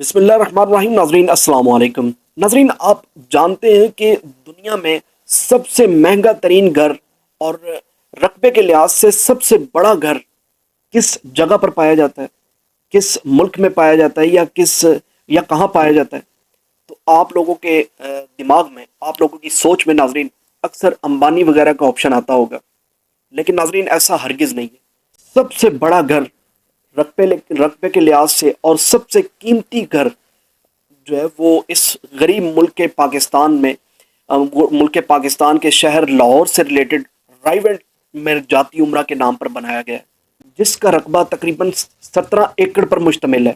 بسم اللہ الرحمن الرحیم۔ ناظرین السلام علیکم۔ ناظرین، آپ جانتے ہیں کہ دنیا میں سب سے مہنگا ترین گھر اور رقبے کے لحاظ سے سب سے بڑا گھر کس جگہ پر پایا جاتا ہے؟ کس ملک میں پایا جاتا ہے یا کہاں پایا جاتا ہے؟ تو آپ لوگوں کے دماغ میں، آپ لوگوں کی سوچ میں ناظرین اکثر امبانی وغیرہ کا آپشن آتا ہوگا، لیکن ناظرین ایسا ہرگز نہیں ہے۔ سب سے بڑا گھر رقبے کے لحاظ سے اور سب سے قیمتی گھر جو ہے وہ اس غریب ملک پاکستان کے شہر لاہور سے ریلیٹڈ رائیوڈ میں جاتی عمرہ کے نام پر بنایا گیا ہے، جس کا رقبہ تقریباً 17 ایکڑ پر مشتمل ہے۔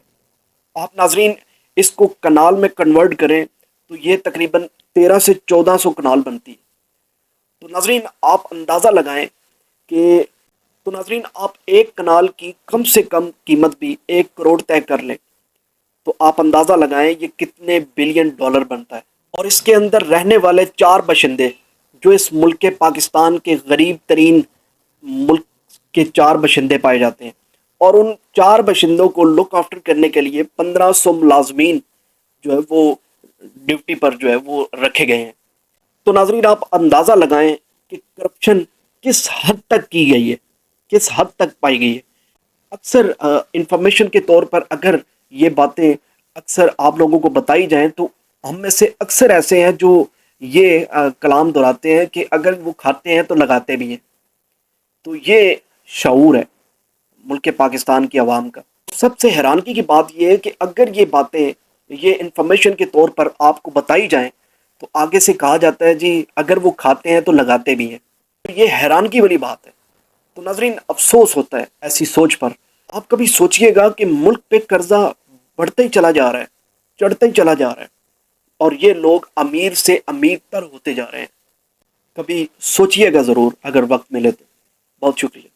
آپ ناظرین اس کو کنال میں کنورٹ کریں تو یہ تقریباً 13 سے 1400 کنال بنتی ہے۔ تو ناظرین آپ اندازہ لگائیں کہ تو ناظرین آپ ایک کنال کی کم سے کم قیمت بھی 1 کروڑ طے کر لیں تو آپ اندازہ لگائیں یہ کتنے بلین ڈالر بنتا ہے۔ اور اس کے اندر رہنے والے 4 باشندے جو اس ملک پاکستان کے غریب ترین ملک کے 4 باشندے پائے جاتے ہیں، اور ان 4 باشندوں کو لک آفٹر کرنے کے لیے 1500 ملازمین جو ہے وہ ڈیوٹی پر جو ہے وہ رکھے گئے ہیں۔ تو ناظرین آپ اندازہ لگائیں کہ کرپشن کس حد تک کی گئی ہے، کس حد تک پائی گئی ہے۔ اکثر انفارمیشن کے طور پر اگر یہ باتیں اکثر آپ لوگوں کو بتائی جائیں تو ہم میں سے اکثر ایسے ہیں جو یہ کلام دہراتے ہیں کہ اگر وہ کھاتے ہیں تو لگاتے بھی ہیں۔ تو یہ شعور ہے ملک پاکستان کی عوام کا۔ سب سے حیرانگی کی بات یہ ہے کہ اگر یہ باتیں یہ انفارمیشن کے طور پر آپ کو بتائی جائیں تو آگے سے کہا جاتا ہے جی اگر وہ کھاتے ہیں تو لگاتے بھی ہیں۔ یہ حیرانگی والی بات ہے۔ تو ناظرین افسوس ہوتا ہے ایسی سوچ پر۔ آپ کبھی سوچئے گا کہ ملک پہ قرضہ بڑھتا ہی چلا جا رہا ہے، چڑھتا ہی چلا جا رہا ہے، اور یہ لوگ امیر سے امیر تر ہوتے جا رہے ہیں۔ کبھی سوچئے گا ضرور اگر وقت ملے تو۔ بہت شکریہ۔